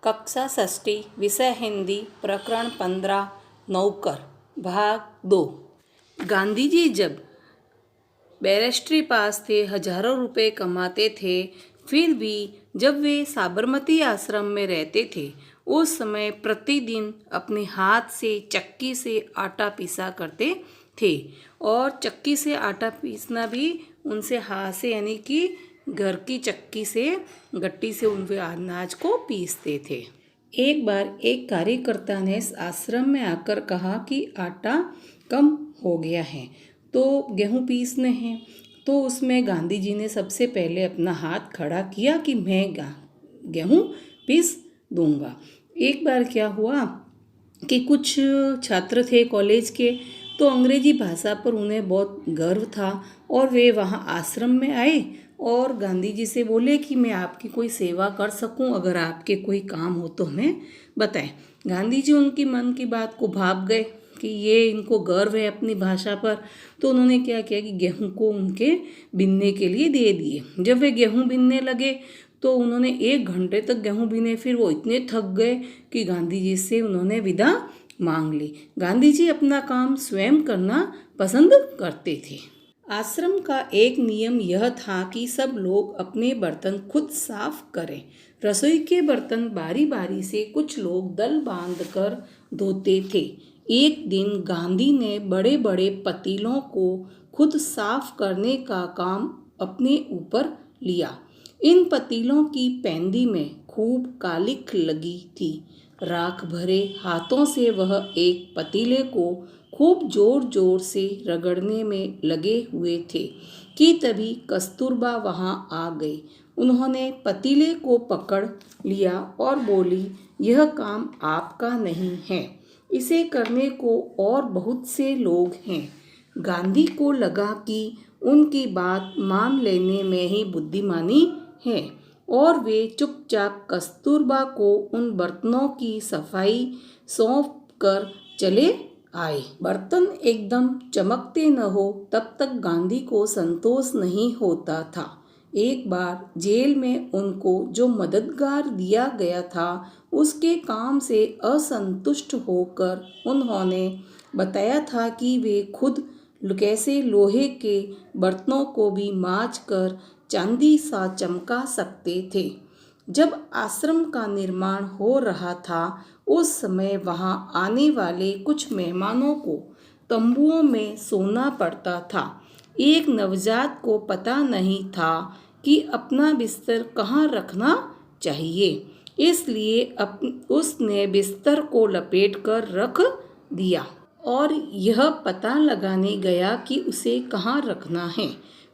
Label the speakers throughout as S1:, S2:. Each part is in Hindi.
S1: कक्षा षष्ठी विषय हिंदी प्रकरण 15 नौकर भाग 2। गांधी जी जब बैरिस्ट्री पास थे, हजारों रुपए कमाते थे, फिर भी जब वे साबरमती आश्रम में रहते थे उस समय प्रतिदिन अपने हाथ से चक्की से आटा पीसा करते थे। और चक्की से आटा पीसना भी उनसे हाथ से, यानी कि घर की चक्की से, गट्टी से उनके अनाज को पीसते थे। एक बार एक कार्यकर्ता ने आश्रम में आकर कहा कि आटा कम हो गया है तो गेहूं पीसने हैं। तो उसमें गांधी जी ने सबसे पहले अपना हाथ खड़ा किया कि मैं गेहूं पीस दूंगा। एक बार क्या हुआ कि कुछ छात्र थे कॉलेज के, तो अंग्रेजी भाषा पर उन्हें बहुत गर्व था और वे वहाँ आश्रम में आए और गांधी जी से बोले कि मैं आपकी कोई सेवा कर सकूं, अगर आपके कोई काम हो तो हमें बताएं। गांधी जी उनकी मन की बात को भाप गए कि ये इनको गर्व है अपनी भाषा पर। तो उन्होंने क्या किया कि गेहूं को उनके बीनने के लिए दे दिए। जब वे गेहूं बीनने लगे तो उन्होंने 1 घंटे तक गेहूं बीने। फिर वो इतने थक गए कि गांधी जी से उन्होंने विदा मांग ली। गांधी जी अपना काम स्वयं करना पसंद करते थे। आश्रम का एक नियम यह था कि सब लोग अपने बर्तन खुद साफ करें। रसोई के बर्तन बारी बारी से कुछ लोग दल बांध कर धोते थे। एक दिन गांधी ने बड़े बड़े पतीलों को खुद साफ करने का काम अपने ऊपर लिया। इन पतीलों की पैंदी में खूब कालिख लगी थी। राख भरे हाथों से वह एक पतीले को खूब जोर जोर से रगड़ने में लगे हुए थे कि तभी कस्तूरबा वहां आ गई। उन्होंने पतीले को पकड़ लिया और बोली, यह काम आपका नहीं है, इसे करने को और बहुत से लोग हैं। गांधी को लगा कि उनकी बात मान लेने में ही बुद्धिमानी है और वे चुपचाप कस्तूरबा को उन बर्तनों की सफाई सौंप कर चले आए। बर्तन एकदम चमकते न हो तब तक गांधी को संतोष नहीं होता था। एक बार जेल में उनको जो मददगार दिया गया था उसके काम से असंतुष्ट होकर उन्होंने बताया था कि वे खुद कैसे लोहे के बर्तनों को भी मांज कर चांदी सा चमका सकते थे। जब आश्रम का निर्माण हो रहा था उस समय वहां आने वाले कुछ मेहमानों को तंबुओं में सोना पड़ता था। एक नवजात को पता नहीं था कि अपना बिस्तर कहाँ रखना चाहिए, इसलिए उसने बिस्तर को लपेट कर रख दिया और यह पता लगाने गया कि उसे कहाँ रखना है।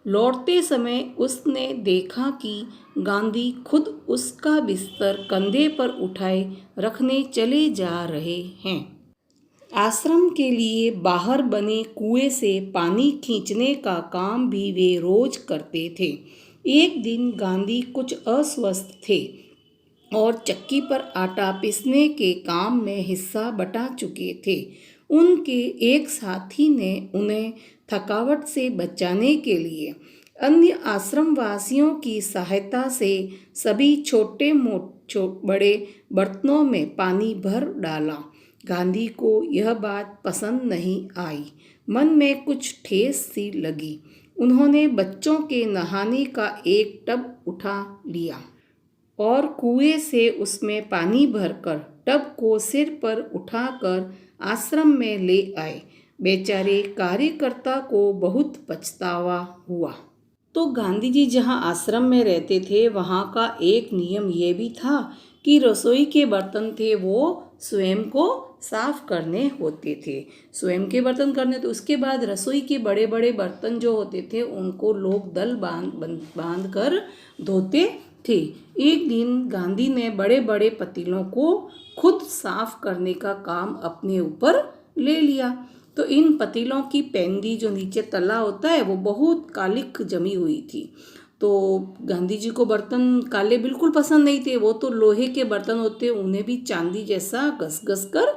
S1: लौटते समय उसने देखा कि गांधी खुद उसका बिस्तर कंधे पर उठाए रखने चले जा रहे हैं। आश्रम के लिए बाहर बने कुएं से पानी खींचने का काम भी वे रोज करते थे। एक दिन गांधी कुछ अस्वस्थ थे और चक्की पर आटा पीसने के काम में हिस्सा बटा चुके थे। उनके एक साथी ने उन्हें थकावट से बचाने के लिए अन्य आश्रमवासियों की सहायता से सभी छोटे बड़े बर्तनों में पानी भर डाला। गांधी को यह बात पसंद नहीं आई। मन में कुछ ठेस सी लगी। उन्होंने बच्चों के नहाने का एक टब उठा लिया और कुएं से उसमें पानी भरकर टब को सिर पर उठाकर आश्रम में ले आए। बेचारे कार्यकर्ता को बहुत पछतावा हुआ। तो गांधी जी जहाँ आश्रम में रहते थे वहाँ का एक नियम ये भी था कि रसोई के बर्तन थे वो स्वयं को साफ करने होते थे। स्वयं के बर्तन करने, तो उसके बाद रसोई के बड़े बड़े बर्तन जो होते थे उनको लोग दल बांध कर धोते थे। एक दिन गांधी ने बड़े बड़े पतीलों को खुद साफ करने का काम अपने ऊपर ले लिया। तो इन पतीलों की पैंदी जो नीचे तला होता है वो बहुत कालिख जमी हुई थी। तो गांधी जी को बर्तन काले बिल्कुल पसंद नहीं थे। वो तो लोहे के बर्तन होते, उन्हें भी चांदी जैसा घस घस कर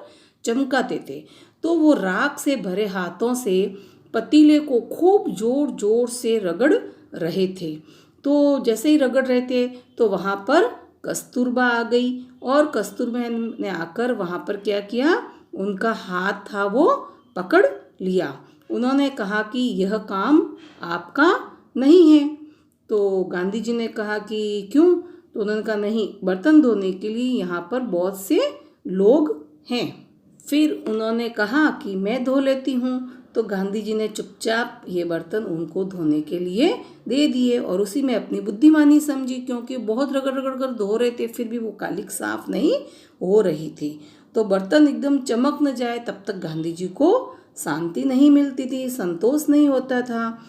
S1: चमकाते थे। तो वो राख से भरे हाथों से पतीले को खूब जोर जोर से रगड़ रहे थे। तो जैसे ही रगड़ रहे थे तो वहाँ पर कस्तूरबा आ गई और कस्तूरबा ने आकर वहाँ पर क्या किया, उनका हाथ था वो पकड़ लिया। उन्होंने कहा कि यह काम आपका नहीं है। तो गांधी जी ने कहा कि क्यों? तो उन्होंने कहा नहीं, बर्तन धोने के लिए यहाँ पर बहुत से लोग हैं। फिर उन्होंने कहा कि मैं धो लेती हूँ। तो गांधी जी ने चुपचाप ये बर्तन उनको धोने के लिए दे दिए और उसी में अपनी बुद्धिमानी समझी, क्योंकि बहुत रगड़ रगड़ कर धो रहे थे फिर भी वो कालिक साफ नहीं हो रही थी। तो बर्तन एकदम चमक न जाए तब तक गांधी जी को शांति नहीं मिलती थी, संतोष नहीं होता था।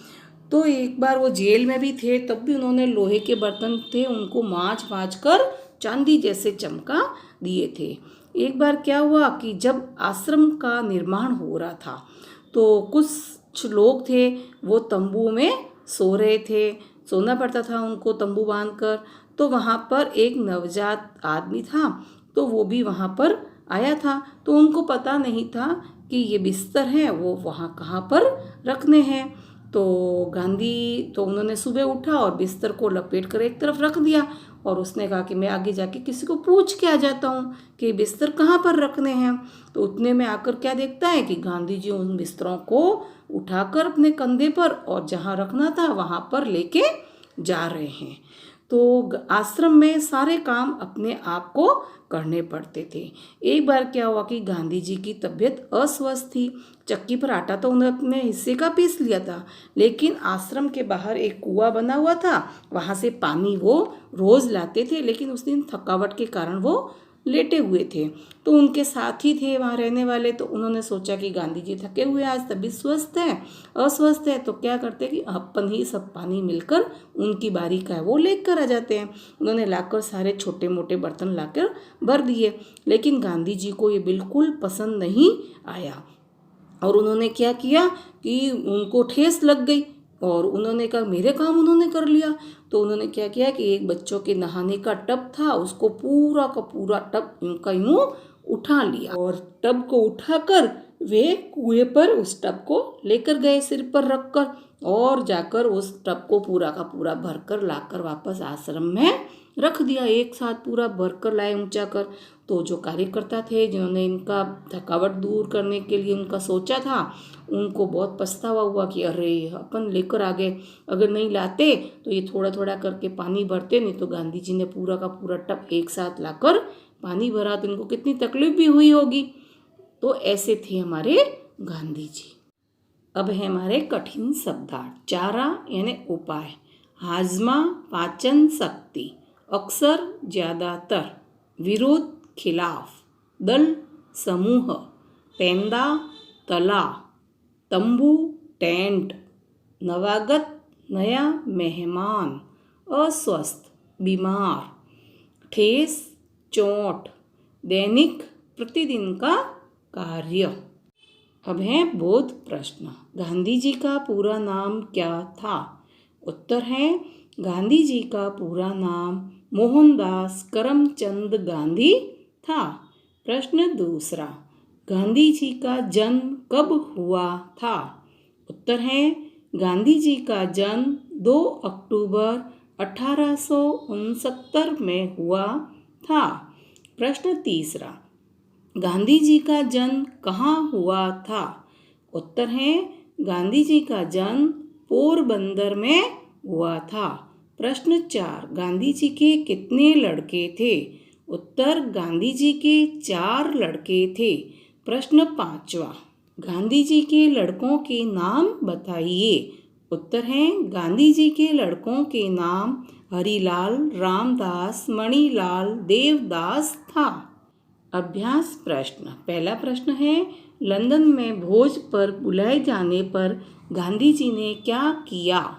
S1: तो एक बार वो जेल में भी थे, तब भी उन्होंने लोहे के बर्तन थे उनको माँज कर चांदी जैसे चमका दिए थे। एक बार क्या हुआ कि जब आश्रम का निर्माण हो रहा था तो कुछ लोग थे वो तंबू में सो रहे थे, सोना पड़ता था उनको तंबू बांधकर। तो वहाँ पर एक नवजात आदमी था, तो वो भी वहाँ पर आया था। तो उनको पता नहीं था कि ये बिस्तर है वो वहाँ कहाँ पर रखने हैं। तो उन्होंने सुबह उठा और बिस्तर को लपेट कर एक तरफ रख दिया और उसने कहा कि मैं आगे जाके किसी को पूछ के आ जाता हूँ कि बिस्तर कहाँ पर रखने हैं। तो उतने में आकर क्या देखता है कि गांधी जी उन बिस्तरों को उठाकर अपने कंधे पर और जहाँ रखना था वहाँ पर लेके जा रहे हैं। तो आश्रम में सारे काम अपने आप को करने पड़ते थे। एक बार क्या हुआ कि गांधी जी की तबीयत अस्वस्थ थी। चक्की पर आटा तो उन्होंने अपने हिस्से का पीस लिया था, लेकिन आश्रम के बाहर एक कुआं बना हुआ था, वहाँ से पानी वो रोज़ लाते थे, लेकिन उस दिन थकावट के कारण वो लेटे हुए थे। तो उनके साथी थे वहाँ रहने वाले, तो उन्होंने सोचा कि गांधी जी थके हुए आज, तबीयत अस्वस्थ है, तो क्या करते कि अपन ही सब पानी मिलकर उनकी बारी का है वो लेकर आ जाते हैं। उन्होंने लाकर सारे छोटे मोटे बर्तन लाकर भर दिए, लेकिन गांधी जी को ये बिल्कुल पसंद नहीं आया और उन्होंने क्या किया कि उनको ठेस लग गई और उन्होंने कहा मेरे काम उन्होंने कर लिया। तो उन्होंने क्या किया कि एक बच्चों के नहाने का टब था, उसको पूरा का पूरा टब उनका यूँ उठा लिया और टब को उठाकर वे कुएं पर उस टब को लेकर गए सिर पर रखकर और जाकर उस टब को पूरा का पूरा भरकर लाकर वापस आश्रम में रख दिया। एक साथ पूरा भरकर लाए ऊंचा कर। तो जो कार्यकर्ता थे जिन्होंने इनका थकावट दूर करने के लिए उनका सोचा था, उनको बहुत पछतावा हुआ कि अरे अपन लेकर आ गए, अगर नहीं लाते तो ये थोड़ा थोड़ा करके पानी भरते, नहीं तो गांधी जी ने पूरा का पूरा टब एक साथ लाकर पानी भरा तो इनको कितनी तकलीफ भी हुई होगी। तो ऐसे थे हमारे गांधी जी। अब है हमारे कठिन शब्दार्थ। चारा यानी उपाय, हाजमा पाचन शक्ति, अक्सर ज़्यादातर, विरोध खिलाफ, दल समूह, पेंदा तला, तंबू टेंट, नवागत नया मेहमान, अस्वस्थ बीमार, ठेस चोट, दैनिक प्रतिदिन का कार्य। अब है बोध प्रश्न। गांधी जी का पूरा नाम क्या था? उत्तर है गांधी जी का पूरा नाम मोहनदास करमचंद गांधी था। प्रश्न दूसरा, गांधी जी का जन्म कब हुआ था? उत्तर है गांधी जी का जन्म 2 अक्टूबर 1869 में हुआ था। प्रश्न तीसरा, गांधी जी का जन्म कहाँ हुआ था? उत्तर है गांधी जी का जन्म पोरबंदर में हुआ था। प्रश्न 4, गांधी जी के कितने लड़के थे? उत्तर गांधी जी के 4 लड़के थे। प्रश्न 5वां, गांधी जी के लड़कों के नाम बताइए। उत्तर है गांधी जी के लड़कों के नाम हरिलाल, रामदास, मणिलाल, देवदास था। अभ्यास प्रश्न। पहला प्रश्न है, लंदन में भोज पर बुलाए जाने पर गांधी जी ने क्या किया?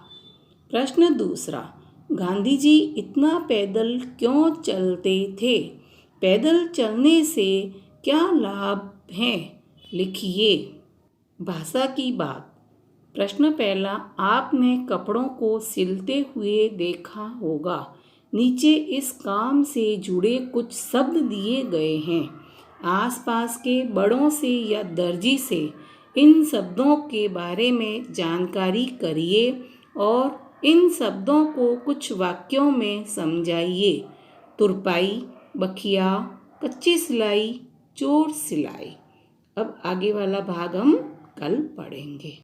S1: प्रश्न दूसरा, गांधी जी इतना पैदल क्यों चलते थे? पैदल चलने से क्या लाभ हैं? लिखिए। भाषा की बात। प्रश्न पहला, आपने कपड़ों को सिलते हुए देखा होगा। नीचे इस काम से जुड़े कुछ शब्द दिए गए हैं। आसपास के बड़ों से या दर्जी से इन शब्दों के बारे में जानकारी करिए और इन शब्दों को कुछ वाक्यों में समझाइए। तुरपाई, बखिया, कच्ची सिलाई, चोर सिलाई। अब आगे वाला भाग हम कल पढ़ेंगे।